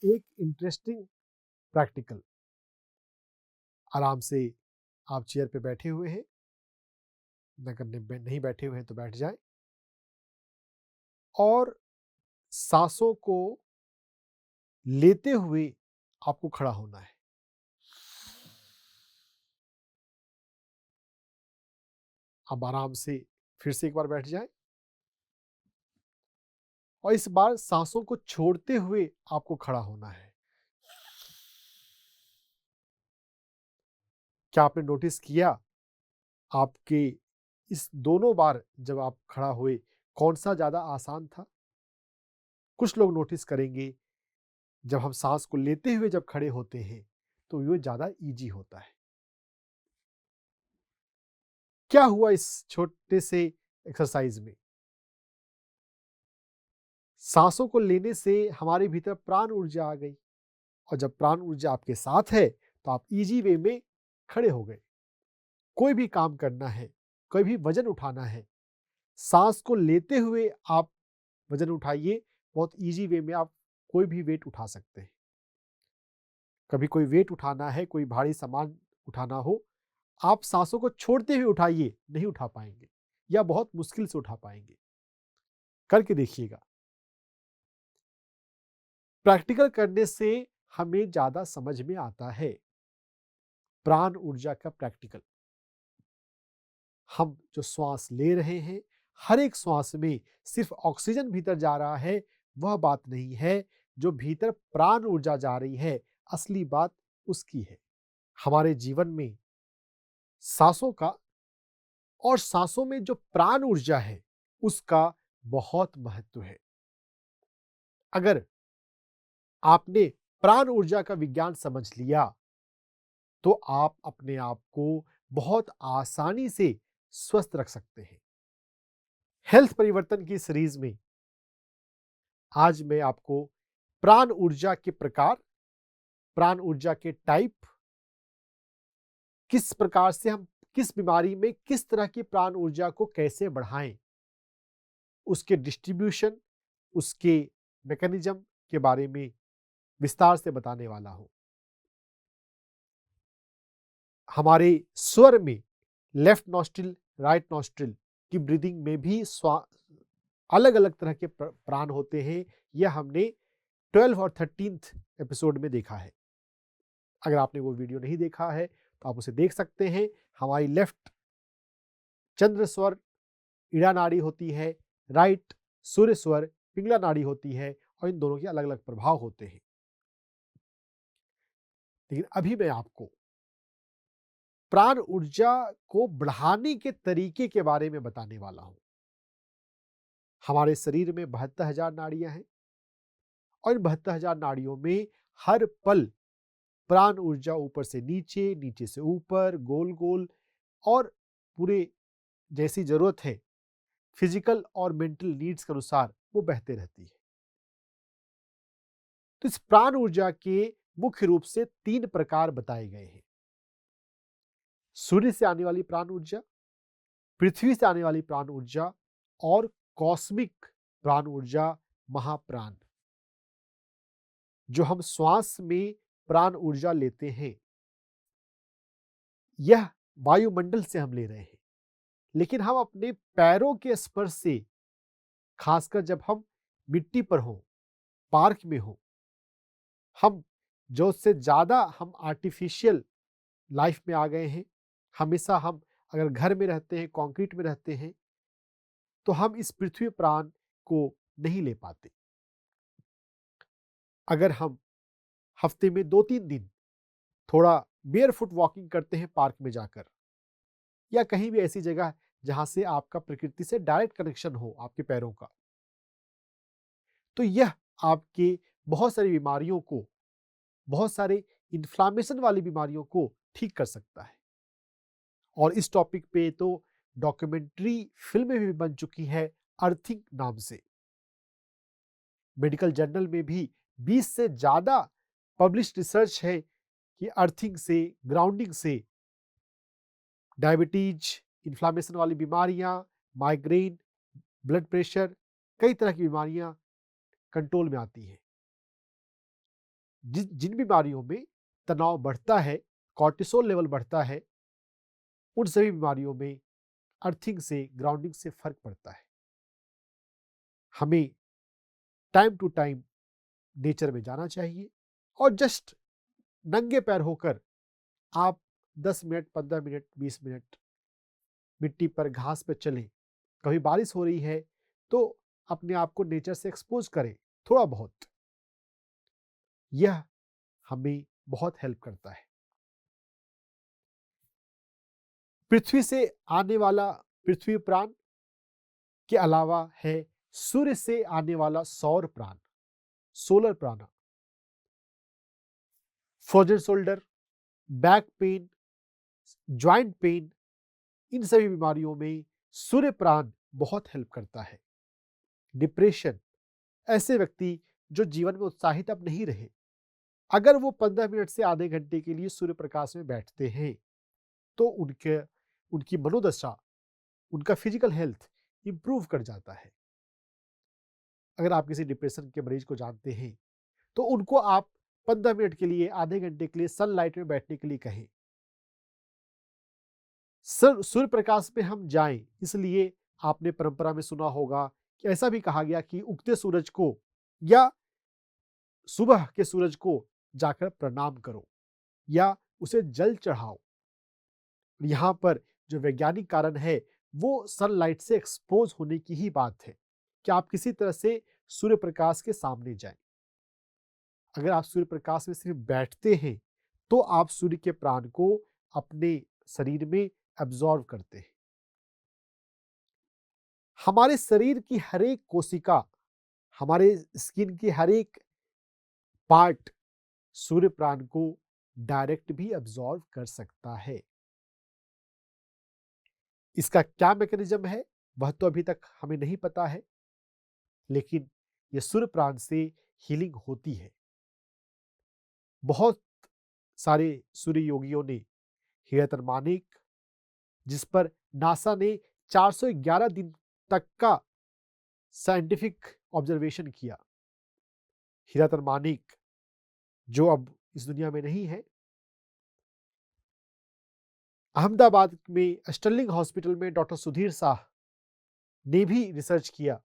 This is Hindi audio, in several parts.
एक इंटरेस्टिंग प्रैक्टिकल। आराम से आप चेयर पे बैठे हुए हैं, अगर नहीं बैठे हुए हैं तो बैठ जाएं और सांसों को लेते हुए आपको खड़ा होना है। आप आराम से फिर से एक बार बैठ जाएं और इस बार सांसों को छोड़ते हुए आपको खड़ा होना है। क्या आपने नोटिस किया आपके इस दोनों बार जब आप खड़ा हुए कौन सा ज्यादा आसान था? कुछ लोग नोटिस करेंगे जब हम सांस को लेते हुए जब खड़े होते हैं तो ये ज्यादा इजी होता है। क्या हुआ इस छोटे से एक्सरसाइज में? सांसों को लेने से हमारे भीतर प्राण ऊर्जा आ गई और जब प्राण ऊर्जा आपके साथ है तो आप इजी वे में खड़े हो गए। कोई भी काम करना है, कोई भी वजन उठाना है, सांस को लेते हुए आप वजन उठाइए, बहुत इजी वे में आप कोई भी वेट उठा सकते हैं। कभी कोई वेट उठाना है, कोई भारी सामान उठाना हो, आप सांसों को छोड़ते हुए उठाइए, नहीं उठा पाएंगे या बहुत मुश्किल से उठा पाएंगे। करके देखिएगा। प्रैक्टिकल करने से हमें ज्यादा समझ में आता है। प्राण ऊर्जा का प्रैक्टिकल, हम जो श्वास ले रहे हैं, हर एक श्वास में सिर्फ ऑक्सीजन भीतर जा रहा है, वह बात नहीं है। जो भीतर प्राण ऊर्जा जा रही है, असली बात उसकी है। हमारे जीवन में सांसों का और सांसों में जो प्राण ऊर्जा है उसका बहुत महत्व है। अगर आपने प्राण ऊर्जा का विज्ञान समझ लिया तो आप अपने आप को बहुत आसानी से स्वस्थ रख सकते हैं। हेल्थ परिवर्तन की सीरीज में आज मैं आपको प्राण ऊर्जा के प्रकार, प्राण ऊर्जा के टाइप, किस प्रकार से हम किस बीमारी में किस तरह की प्राण ऊर्जा को कैसे बढ़ाएं, उसके डिस्ट्रीब्यूशन, उसके मैकेनिज्म के बारे में विस्तार से बताने वाला हूं। हमारे स्वर में लेफ्ट नॉस्ट्रिल, राइट नॉस्ट्रिल की ब्रीदिंग में भी अलग अलग तरह के प्राण होते हैं। यह हमने 12 और 13 एपिसोड में देखा है। अगर आपने वो वीडियो नहीं देखा है तो आप उसे देख सकते हैं। हमारी लेफ्ट चंद्र स्वर ईड़ा नाड़ी होती है, राइट सूर्य स्वर पिंगला नाड़ी होती है और इन दोनों के अलग अलग प्रभाव होते हैं। लेकिन अभी मैं आपको प्राण ऊर्जा को बढ़ाने के तरीके के बारे में बताने वाला हूं। हमारे शरीर में 72,000 नाड़ियां हैं और इन 72,000 नाड़ियों में हर पल प्राण ऊर्जा ऊपर से नीचे, नीचे से ऊपर, गोल गोल और पूरे जैसी जरूरत है फिजिकल और मेंटल नीड्स के अनुसार वो बहते रहती है। तो इस प्राण ऊर्जा के मुख्य रूप से 3 प्रकार बताए गए हैं। सूर्य से आने वाली प्राण ऊर्जा, पृथ्वी से आने वाली प्राण ऊर्जा और कॉस्मिक प्राण ऊर्जा, महाप्राण। जो हम श्वास में प्राण ऊर्जा लेते हैं यह वायुमंडल से हम ले रहे हैं, लेकिन हम अपने पैरों के स्पर्श से, खासकर जब हम मिट्टी पर हों, पार्क में हों, हम जो से ज्यादा हम आर्टिफिशियल लाइफ में आ गए हैं। हमेशा हम अगर घर में रहते हैं, कंक्रीट में रहते हैं, तो हम इस पृथ्वी प्राण को नहीं ले पाते। अगर हम हफ्ते में 2-3 दिन थोड़ा बेयर फुट वॉकिंग करते हैं पार्क में जाकर या कहीं भी ऐसी जगह जहां से आपका प्रकृति से डायरेक्ट कनेक्शन हो आपके पैरों का, तो यह आपके बहुत सारी बीमारियों को, बहुत सारे इन्फ्लामेशन वाली बीमारियों को ठीक कर सकता है। और इस टॉपिक पे तो डॉक्यूमेंट्री फिल्में भी बन चुकी है अर्थिंग नाम से। मेडिकल जर्नल में भी 20 से ज्यादा पब्लिश्ड रिसर्च है कि अर्थिंग से, ग्राउंडिंग से डायबिटीज, इन्फ्लामेशन वाली बीमारियां, माइग्रेन, ब्लड प्रेशर, कई तरह की बीमारियां कंट्रोल में आती हैं। जिन बीमारियों में तनाव बढ़ता है, कॉर्टिसोल लेवल बढ़ता है, उन सभी बीमारियों में अर्थिंग से, ग्राउंडिंग से फर्क पड़ता है। हमें टाइम टू टाइम नेचर में जाना चाहिए और जस्ट नंगे पैर होकर आप 10 मिनट, 15 मिनट, 20 मिनट मिट्टी पर, घास पर चलें। कभी बारिश हो रही है तो अपने आप को नेचर से एक्सपोज करें थोड़ा बहुत। यह हमें बहुत हेल्प करता है। पृथ्वी से आने वाला पृथ्वी प्राण के अलावा है सूर्य से आने वाला सौर प्राण, सोलर प्राण। Frozen shoulder, back pain, joint pain, इन सभी बीमारियों में सूर्य प्राण बहुत हेल्प करता है। डिप्रेशन, ऐसे व्यक्ति जो जीवन में उत्साहित अब नहीं रहे, अगर वो 15 मिनट से आधे घंटे के लिए सूर्य प्रकाश में बैठते हैं तो उनकी मनोदशा, उनका फिजिकल हेल्थ इंप्रूव कर जाता है। अगर आप किसी डिप्रेशन के मरीज को जानते हैं तो उनको आप 15 मिनट के लिए, आधे घंटे के लिए सनलाइट में बैठने के लिए कहें। सूर्य प्रकाश में हम जाएं, इसलिए आपने परंपरा में सुना होगा कि ऐसा भी कहा गया कि उगते सूरज को या सुबह के सूरज को जाकर प्रणाम करो या उसे जल चढ़ाओ। यहाँ पर जो वैज्ञानिक कारण है वो सनलाइट से एक्सपोज होने की ही बात है कि आप किसी तरह से सूर्य प्रकाश के सामने जाएं। अगर आप सूर्य प्रकाश में सिर्फ बैठते हैं तो आप सूर्य के प्राण को अपने शरीर में एब्जॉर्व करते हैं। हमारे शरीर की हर एक कोशिका, हमारे स्किन की हर एक पार्ट सूर्य प्राण को डायरेक्ट भी एब्जॉर्व कर सकता है। इसका क्या मैकेनिज्म है वह तो अभी तक हमें नहीं पता है, लेकिन यह सूर्य प्राण से हीलिंग होती है। बहुत सारे सूर्य योगियों ने, हीरातन मानेक, जिस पर नासा ने 411 दिन तक का साइंटिफिक ऑब्जर्वेशन किया, हीरातन मानेक जो अब इस दुनिया में नहीं है, अहमदाबाद में स्टर्लिंग हॉस्पिटल में डॉक्टर सुधीर शाह ने भी रिसर्च किया।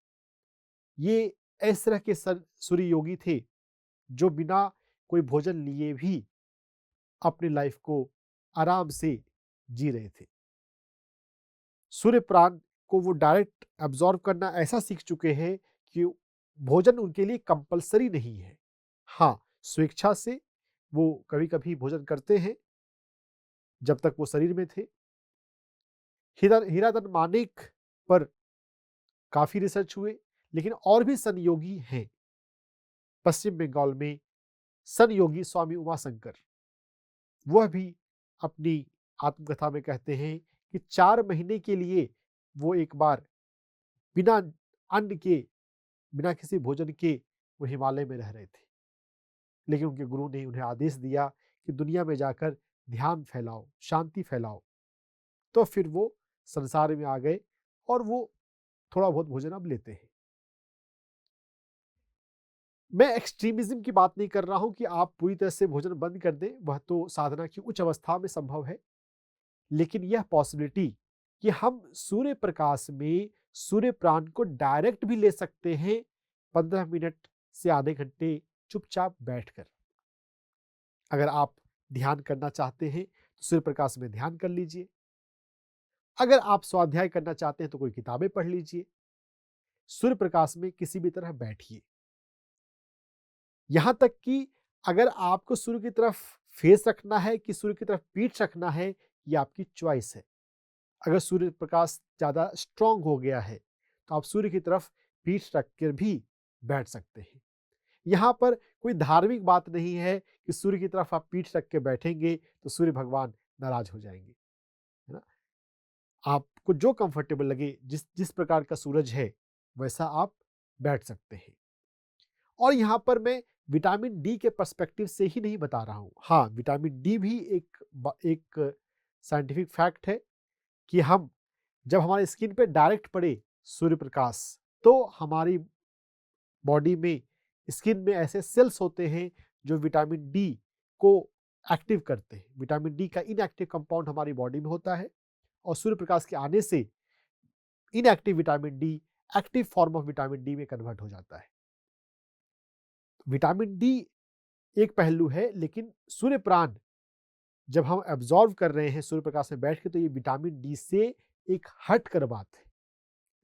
ये इस तरह के सूर्य योगी थे जो बिना कोई भोजन लिए भी अपनी लाइफ को आराम से जी रहे थे। सूर्य प्राण को वो डायरेक्ट एब्जॉर्व करना ऐसा सीख चुके हैं कि भोजन उनके लिए कंपलसरी नहीं है। हाँ, स्वेच्छा से वो कभी कभी भोजन करते हैं जब तक वो शरीर में थे। हीरातन मानेक पर काफी रिसर्च हुए, लेकिन और भी सन योगी हैं। पश्चिम बंगाल में सन योगी स्वामी उमाशंकर, वह भी अपनी आत्मकथा में कहते हैं कि 4 महीने के लिए वो एक बार बिना अन्न के, बिना किसी भोजन के वो हिमालय में रह रहे थे, लेकिन उनके गुरु ने उन्हें आदेश दिया कि दुनिया में जाकर ध्यान फैलाओ, शांति फैलाओ। तो फिर वो संसार में आ गए और वो थोड़ा बहुत भोजन अब लेते हैं। मैं एक्सट्रीमिज्म की बात नहीं कर रहा हूं कि आप पूरी तरह से भोजन बंद कर दें, वह तो साधना की उच्च अवस्था में संभव है, लेकिन यह पॉसिबिलिटी कि हम सूर्य प्रकाश में सूर्य प्राण को डायरेक्ट भी ले सकते हैं 15 मिनट से आधे घंटे चुपचाप बैठकर। अगर आप ध्यान करना चाहते हैं तो सूर्य प्रकाश में ध्यान कर लीजिए। अगर आप स्वाध्याय करना चाहते हैं तो कोई किताबें पढ़ लीजिए। सूर्य प्रकाश में किसी भी तरह बैठिए। यहां तक कि अगर आपको सूर्य की तरफ फेस रखना है कि सूर्य की तरफ पीठ रखना है, ये आपकी चॉइस है। अगर सूर्य प्रकाश ज्यादा स्ट्रांग हो गया है तो आप सूर्य की तरफ पीठ रख कर भी बैठ सकते हैं। यहाँ पर कोई धार्मिक बात नहीं है कि सूर्य की तरफ आप पीठ रख के बैठेंगे तो सूर्य भगवान नाराज हो जाएंगे, है ना। आपको जो कंफर्टेबल लगे, जिस जिस प्रकार का सूरज है वैसा आप बैठ सकते हैं। और यहाँ पर मैं विटामिन डी के पर्सपेक्टिव से ही नहीं बता रहा हूँ। हाँ, विटामिन डी भी एक साइंटिफिक फैक्ट है कि हम जब हमारे स्किन पे डायरेक्ट पड़े सूर्य प्रकाश तो हमारी बॉडी में, स्किन में ऐसे सेल्स होते हैं जो विटामिन डी को एक्टिव करते हैं। विटामिन डी का इनएक्टिव कंपाउंड हमारी बॉडी में होता है और सूर्य प्रकाश के आने से inactive vitamin D active form of vitamin D में कन्वर्ट हो जाता है। विटामिन डी एक पहलू है, लेकिन सूर्य प्राण जब हम एब्जॉर्व कर रहे हैं सूर्य प्रकाश में बैठ के, तो ये विटामिन डी से एक हट कर बात है।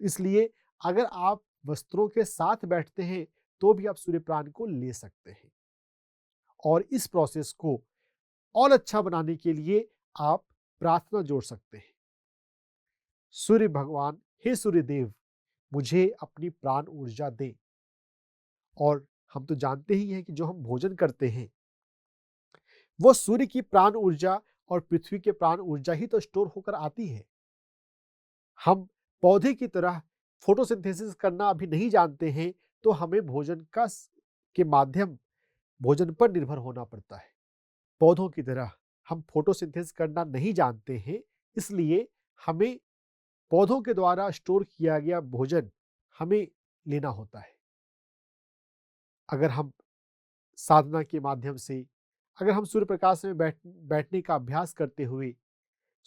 इसलिए अगर आप वस्त्रों के साथ बैठते हैं तो भी आप सूर्य प्राण को ले सकते हैं। और इस प्रोसेस को और अच्छा बनाने के लिए आप प्रार्थना जोड़ सकते हैं। सूर्य भगवान, हे सूर्य देव, मुझे अपनी प्राण ऊर्जा दे। और हम तो जानते ही हैं कि जो हम भोजन करते हैं वो सूर्य की प्राण ऊर्जा और पृथ्वी के प्राण ऊर्जा ही तो स्टोर होकर आती है। हम पौधे की तरह फोटोसिंथेसिस करना अभी नहीं जानते हैं, तो हमें भोजन के माध्यम भोजन पर निर्भर होना पड़ता है। पौधों की तरह हम फोटोसिंथेसिस करना नहीं जानते हैं, इसलिए हमें पौधों के द्वारा स्टोर किया गया भोजन हमें लेना होता है। अगर हम साधना के माध्यम से, अगर हम सूर्य प्रकाश में बैठने का अभ्यास करते हुए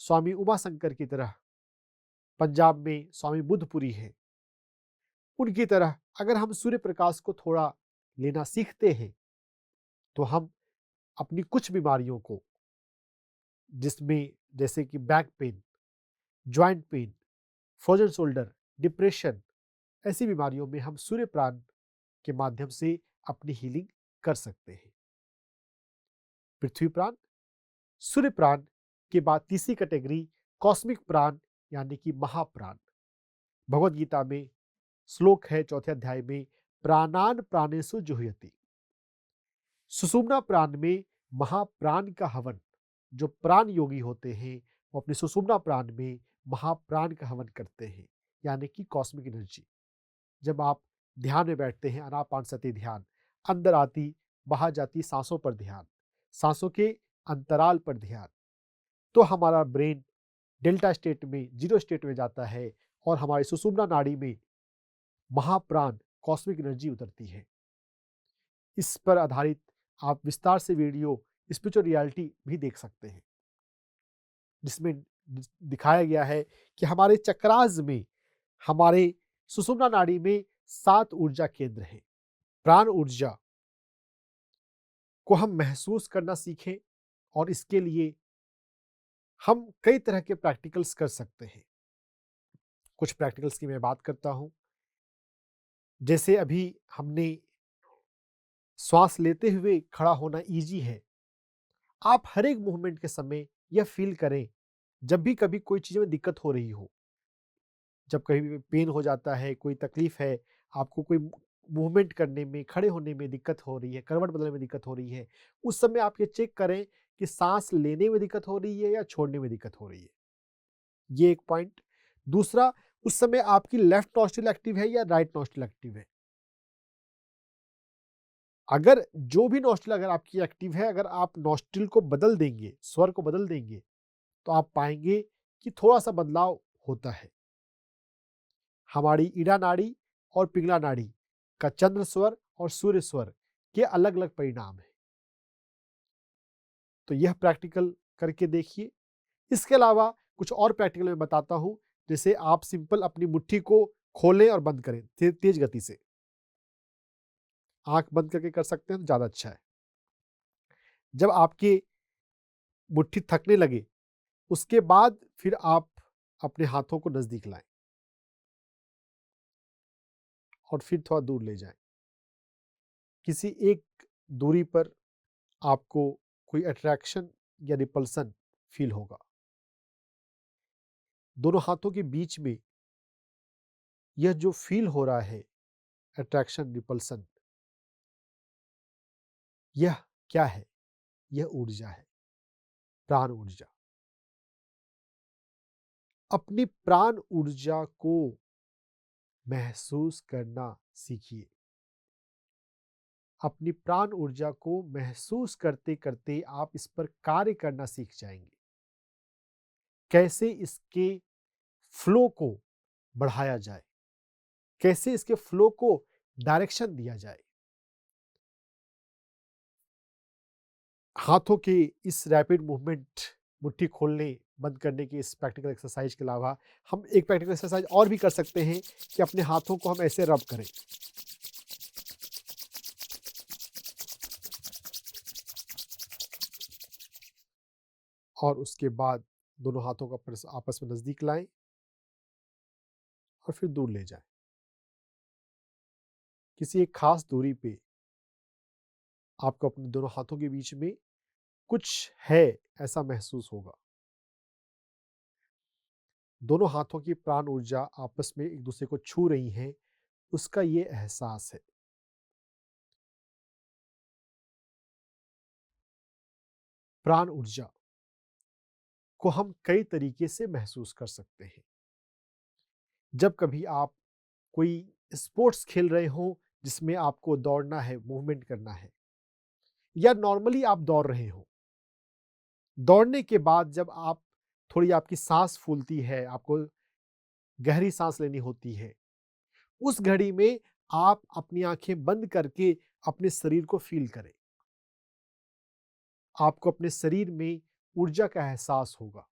स्वामी उमाशंकर की तरह, पंजाब में स्वामी बुद्धपुरी है, उनकी तरह अगर हम सूर्य प्रकाश को थोड़ा लेना सीखते हैं तो हम अपनी कुछ बीमारियों को, जिसमें जैसे कि back pain, joint pen, frozen shoulder, depression, ऐसी बीमारियों में हम सूर्य प्राण के माध्यम से अपनी हीलिंग कर सकते हैं। पृथ्वी प्राण, सूर्य प्राण के बाद तीसरी कैटेगरी कॉस्मिक प्राण यानी कि महाप्राण। भगवद गीता में श्लोक है 4 अध्याय में, प्राणान प्राणेषु जुह्यति। सुषुम्ना प्राण में महाप्राण का हवन, जो प्राण योगी होते हैं वो अपने सुषुम्ना प्राण में महाप्राण का हवन करते हैं, यानी कि कॉस्मिक एनर्जी। जब आप ध्यान में बैठते हैं, आनापानसति ध्यान, अंदर आती बाहर जाती सांसों पर ध्यान, सांसों के अंतराल पर ध्यान, तो हमारा ब्रेन डेल्टा स्टेट में, जीरो स्टेट में जाता है और हमारी सुषुम्ना नाड़ी में महाप्राण कॉस्मिक एनर्जी उतरती है। इस पर आधारित आप विस्तार से वीडियो स्पिरिचुअल रियलिटी भी देख सकते हैं, जिसमें दिखाया गया है कि हमारे चक्रास में, हमारे सुषुम्ना नाड़ी में 7 ऊर्जा केंद्र हैं। प्राण ऊर्जा को हम महसूस करना सीखें और इसके लिए हम कई तरह के प्रैक्टिकल्स कर सकते हैं। कुछ प्रैक्टिकल्स की मैं बात करता हूं, जैसे अभी हमने श्वास लेते हुए खड़ा होना इजी है। आप हर एक मूवमेंट के समय यह फील करें, जब भी कभी कोई चीज में दिक्कत हो रही हो, जब कहीं पेन हो जाता है, कोई तकलीफ है, आपको कोई मूवमेंट करने में, खड़े होने में दिक्कत हो रही है, करवट बदलने में दिक्कत हो रही है, उस समय आप ये चेक करें कि सांस लेने में दिक्कत हो रही है या छोड़ने में दिक्कत हो रही है। ये एक पॉइंट। दूसरा, उस समय आपकी लेफ्ट नॉस्ट्रिल एक्टिव है या राइट नॉस्ट्रिल एक्टिव है। अगर जो भी नॉस्ट्रिल अगर आपकी एक्टिव है, अगर आप नॉस्ट्रिल को बदल देंगे, स्वर को बदल देंगे, तो आप पाएंगे कि थोड़ा सा बदलाव होता है। हमारी ईड़ा नाड़ी और पिंगला नाड़ी का चंद्र स्वर और सूर्य स्वर के अलग अलग परिणाम है। तो यह प्रैक्टिकल करके देखिए। इसके अलावा कुछ और प्रैक्टिकल मैं बताता हूं, जैसे आप सिंपल अपनी मुट्ठी को खोलें और बंद करें तेज गति से। आंख बंद करके कर सकते हैं तो ज्यादा अच्छा है। जब आपकी मुट्ठी थकने लगे, उसके बाद फिर आप अपने हाथों को नजदीक लाएं और फिर थोड़ा दूर ले जाएं। किसी एक दूरी पर आपको कोई अट्रैक्शन या रिपल्सन फील होगा। दोनों हाथों के बीच में यह जो फील हो रहा है, अट्रैक्शन, रिपल्सन, यह क्या है? यह ऊर्जा है, प्राण ऊर्जा। अपनी प्राण ऊर्जा को महसूस करना सीखिए। अपनी प्राण ऊर्जा को महसूस करते करते आप इस पर कार्य करना सीख जाएंगे। कैसे इसके फ्लो को बढ़ाया जाए, कैसे इसके फ्लो को डायरेक्शन दिया जाए। हाथों के इस रैपिड मूवमेंट, मुट्ठी खोलने बंद करने की इस प्रैक्टिकल एक्सरसाइज के अलावा हम एक प्रैक्टिकल एक्सरसाइज और भी कर सकते हैं कि अपने हाथों को हम ऐसे रब करें। और उसके बाद दोनों हाथों को आपस में नजदीक लाएं और फिर दूर ले जाएं। किसी एक खास दूरी पे आपको अपने दोनों हाथों के बीच में कुछ है ऐसा महसूस होगा। दोनों हाथों की प्राण ऊर्जा आपस में एक दूसरे को छू रही है, उसका ये एहसास है। प्राण ऊर्जा को हम कई तरीके से महसूस कर सकते हैं। जब कभी आप कोई स्पोर्ट्स खेल रहे हो जिसमें आपको दौड़ना है, मूवमेंट करना है, या नॉर्मली आप दौड़ रहे हो, दौड़ने के बाद जब आप थोड़ी आपकी सांस फूलती है, आपको गहरी सांस लेनी होती है, उस घड़ी में आप अपनी आंखें बंद करके अपने शरीर को फील करें। आपको अपने शरीर में ऊर्जा का एहसास होगा।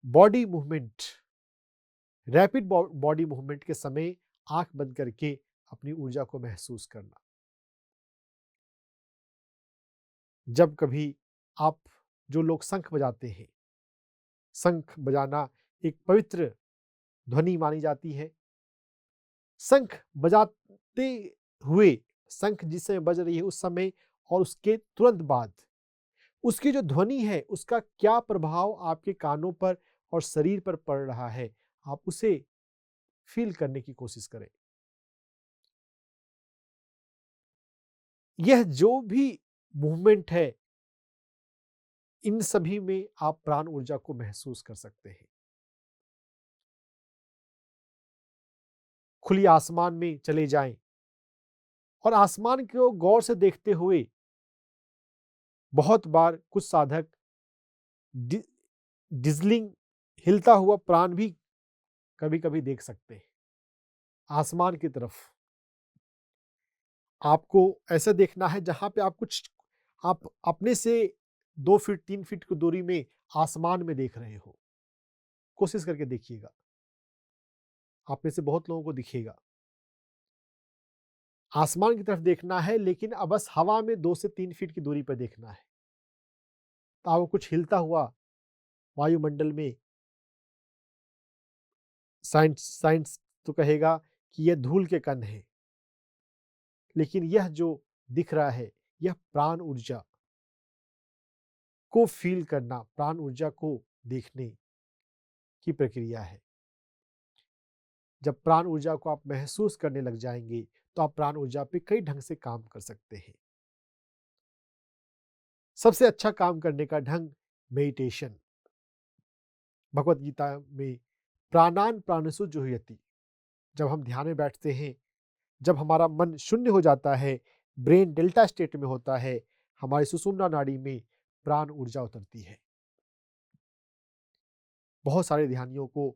Body movement, rapid body movement के समय आंख बंद करके अपनी ऊर्जा को महसूस करना। जब कभी आप, जो लोग शंख बजाते हैं, शंख बजाना एक पवित्र ध्वनि मानी जाती है। शंख बजाते हुए, शंख जिस समय बज रही है उस समय और उसके तुरंत बाद उसकी जो ध्वनि है, उसका क्या प्रभाव आपके कानों पर और शरीर पर पड़ रहा है, आप उसे फील करने की कोशिश करें। यह जो भी मूवमेंट है, इन सभी में आप प्राण ऊर्जा को महसूस कर सकते हैं। खुली आसमान में चले जाएं और आसमान को गौर से देखते हुए बहुत बार कुछ साधक डिजलिंग, हिलता हुआ प्राण भी कभी-कभी देख सकते हैं। आसमान की तरफ आपको ऐसा देखना है जहां पे आप अपने से 2 फीट 3 फीट की दूरी में आसमान में देख रहे हो। कोशिश करके देखिएगा, आप में से बहुत लोगों को दिखेगा। आसमान की तरफ देखना है, लेकिन अब बस हवा में 2 से 3 फीट की दूरी पर देखना है। तो आपको कुछ हिलता हुआ वायुमंडल में, साइंस तो कहेगा कि यह धूल के कण है, लेकिन यह जो दिख रहा है, यह प्राण ऊर्जा को फील करना, प्राण ऊर्जा को देखने की प्रक्रिया है। जब प्राण ऊर्जा को आप महसूस करने लग जाएंगे, तो आप प्राण ऊर्जा पे कई ढंग से काम कर सकते हैं। सबसे अच्छा काम करने का ढंग मेडिटेशन। भगवत गीता में प्राणान प्राणसु जुह्यति, जब हम ध्यान में बैठते हैं, जब हमारा मन शून्य हो जाता है, ब्रेन डेल्टा स्टेट में होता है, हमारी सुषुम्ना नाड़ी में प्राण ऊर्जा उतरती है। बहुत सारे ध्यानियों को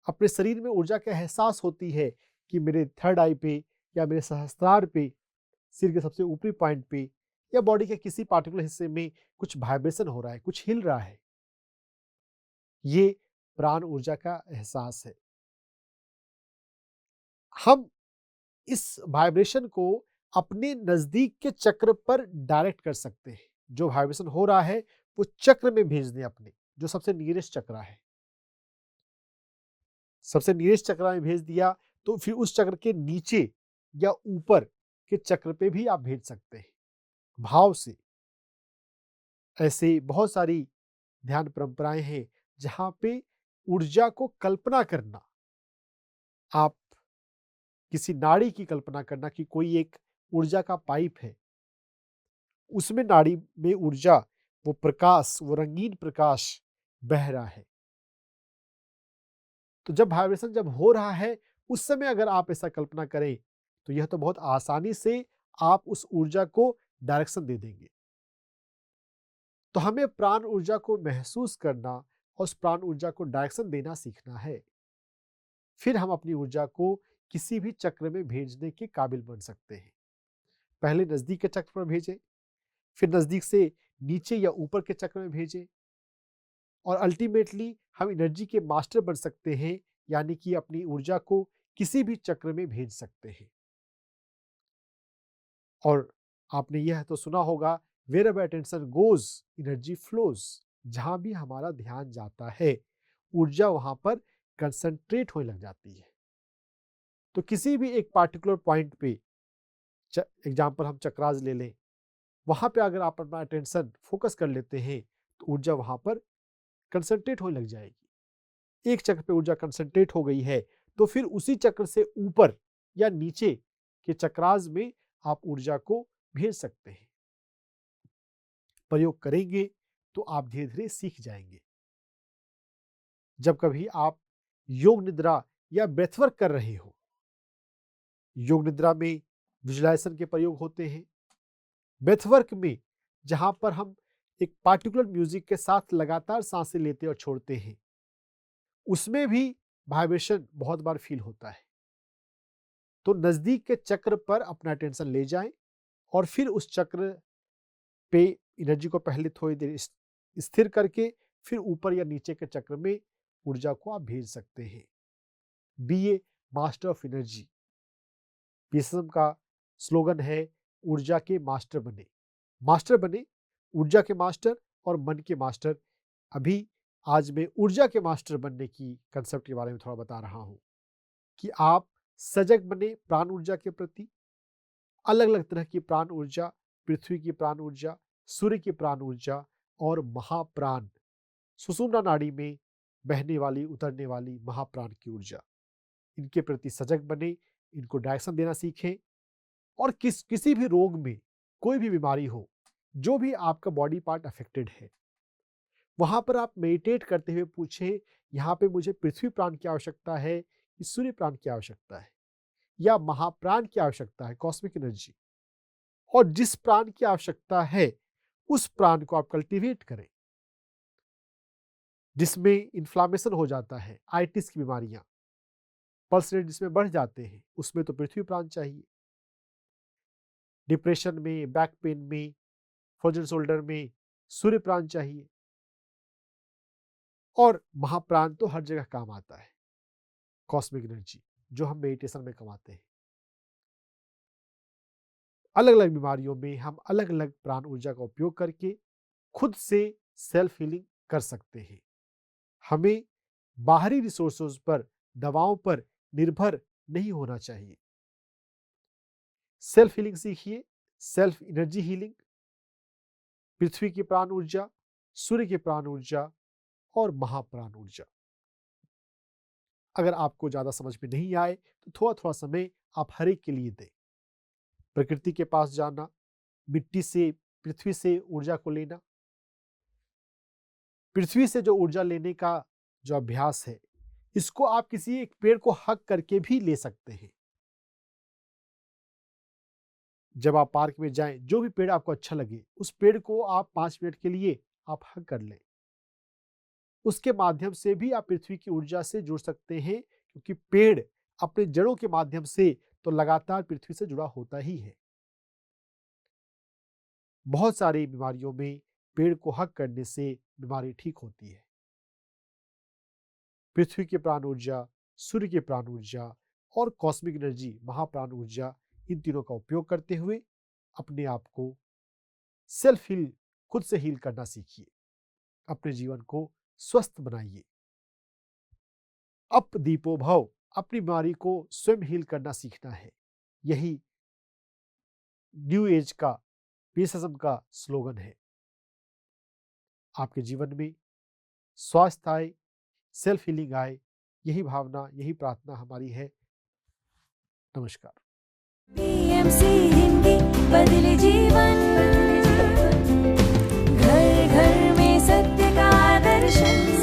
अपने शरीर में ऊर्जा का एहसास होती है कि मेरे थर्ड आई पे या मेरे सहस्त्रार पे, सिर के सबसे ऊपरी पॉइंट पे या बॉडी के किसी पार्टिकुलर हिस्से में कुछ वाइब्रेशन हो रहा है, कुछ हिल रहा है। ये प्राण ऊर्जा का एहसास है। हम इस वाइब्रेशन को अपने नजदीक के चक्र पर डायरेक्ट कर सकते हैं। जो वाइब्रेशन हो रहा है वो चक्र में भेज दें, अपने जो सबसे नियरेस्ट चक्र है, सबसे नियरेस्ट चक्र में भेज दिया, तो फिर उस चक्र के नीचे या ऊपर के चक्र पे भी आप भेज सकते हैं भाव से। ऐसे बहुत सारी ध्यान परंपराएं हैं जहां पे ऊर्जा को कल्पना करना, आप किसी नाड़ी की कल्पना करना कि कोई एक ऊर्जा का पाइप है, उसमें नाड़ी में ऊर्जा, वो प्रकाश, वो रंगीन प्रकाश बह रहा है। तो जब वाइब्रेशन जब हो रहा है, उस समय अगर आप ऐसा कल्पना करें, तो यह तो बहुत आसानी से आप उस ऊर्जा को डायरेक्शन दे देंगे। तो हमें प्राण ऊर्जा को महसूस करना और उस प्राण ऊर्जा को डायरेक्शन देना सीखना है। फिर हम अपनी ऊर्जा को किसी भी चक्र में भेजने के काबिल बन सकते हैं। पहले नजदीक के चक्र पर भेजें, फिर नजदीक से नीचे या ऊपर के चक्र में भेजें, और अल्टीमेटली हम एनर्जी के मास्टर बन सकते हैं, यानी कि अपनी ऊर्जा को किसी भी चक्र में भेज सकते हैं। और आपने यह तो सुना होगा, wherever attention goes energy flows. जहां भी हमारा ध्यान जाता है ऊर्जा वहां पर कंसंट्रेट होने लग जाती है। तो किसी भी एक पार्टिकुलर पॉइंट पे, एग्जाम्पल हम चक्रास ले लें, वहां पे अगर आप अपना अटेंशन फोकस कर लेते हैं तो ऊर्जा वहां पर कंसंट्रेट होने लग जाएगी। एक चक्र पे ऊर्जा कंसंट्रेट हो गई है तो फिर उसी चक्र से ऊपर या नीचे के चक्रास में आप ऊर्जा को भेज सकते हैं। प्रयोग करेंगे तो आप धीरे धीरे सीख जाएंगे। जब कभी आप योग निद्रा या ब्रेथवर्क कर रहे हो, योग निद्रा में विजुलाइजेशन के प्रयोग होते हैं। ब्रेथवर्क में जहां पर हम एक पार्टिकुलर म्यूजिक के साथ लगातार सांसें लेते और छोड़ते हैं, उसमें भी वाइब्रेशन बहुत बार फील होता है। तो नजदीक के चक्र पर अपना अटेंशन ले जाएं और फिर उस चक्र पे एनर्जी को पहले थोड़ी देर स्थिर करके फिर ऊपर या नीचे के चक्र में ऊर्जा को आप भेज सकते हैं। Be a master of energy, PSM का स्लोगन है, ऊर्जा के मास्टर बने। मास्टर बने, ऊर्जा के मास्टर और मन के मास्टर। अभी आज मैं ऊर्जा के मास्टर बनने की कंसेप्ट के बारे में थोड़ा बता रहा हूं कि आप सजग बने प्राण ऊर्जा के प्रति। अलग अलग तरह की प्राण ऊर्जा, पृथ्वी की प्राण ऊर्जा, सूर्य की प्राण ऊर्जा और महाप्राण, सुषुम्ना नाड़ी में बहने वाली उतरने वाली महाप्राण की ऊर्जा, इनके प्रति सजग बने, इनको डायरेक्शन देना सीखें। और किसी भी रोग में, कोई भी बीमारी हो, जो भी आपका बॉडी पार्ट अफेक्टेड है, वहां पर आप मेडिटेट करते हुए पूछें, यहाँ पे मुझे पृथ्वी प्राण की आवश्यकता है कि सूर्य प्राण की आवश्यकता है या महाप्राण की आवश्यकता है, कॉस्मिक एनर्जी। और जिस प्राण की आवश्यकता है उस प्राण को आप कल्टीवेट करें। जिसमें इन्फ्लामेशन हो जाता है, आइटिस की बीमारियां, पल्स रेट जिसमें बढ़ जाते हैं, उसमें तो पृथ्वी प्राण चाहिए। डिप्रेशन में, बैक पेन में, फ्रोजन शोल्डर में सूर्य प्राण चाहिए। और महाप्राण तो हर जगह काम आता है, कॉस्मिक एनर्जी, जो हम मेडिटेशन में कमाते हैं। अलग अलग बीमारियों में हम अलग अलग प्राण ऊर्जा का उपयोग करके खुद से सेल्फ हीलिंग कर सकते हैं। हमें बाहरी रिसोर्सेज पर, दवाओं पर निर्भर नहीं होना चाहिए। सेल्फ हीलिंग सीखिए, सेल्फ एनर्जी हीलिंग, पृथ्वी की प्राण ऊर्जा, सूर्य की प्राण ऊर्जा और महाप्राण ऊर्जा। अगर आपको ज्यादा समझ में नहीं आए तो थोड़ा थोड़ा समय आप हर एक के लिए दें। प्रकृति के पास जाना, मिट्टी से, पृथ्वी से ऊर्जा को लेना, पृथ्वी से जो ऊर्जा लेने का जो अभ्यास है, इसको आप किसी एक पेड़ को हक करके भी ले सकते हैं। जब आप पार्क में जाएं, जो भी पेड़ आपको अच्छा लगे, उस पेड़ को आप 5 मिनट के लिए आप हक कर लें। उसके माध्यम से भी आप पृथ्वी की ऊर्जा से जुड़ सकते हैं, क्योंकि पेड़ अपने जड़ों के माध्यम से तो लगातार पृथ्वी से जुड़ा होता ही है। बहुत सारी बीमारियों में पेड़ को हक करने से बीमारी ठीक होती है। पृथ्वी की प्राण ऊर्जा, सूर्य की प्राण ऊर्जा और कॉस्मिक एनर्जी, महाप्राण ऊर्जा, इन तीनों का उपयोग करते हुए अपने आप को सेल्फ हील, खुद से हील करना सीखिए। अपने जीवन को स्वस्थ बनाइए। अप दीपो भव, अपनी बीमारी को स्वयं हील करना सीखना है। यही न्यू एज का, पीएसएम का स्लोगन है। आपके जीवन में स्वास्थ्य आए, सेल्फ हीलिंग आए, यही भावना, यही प्रार्थना हमारी है। नमस्कार। PMC हिंदी बदले जीवन, घर घर में सत्य का दर्शन।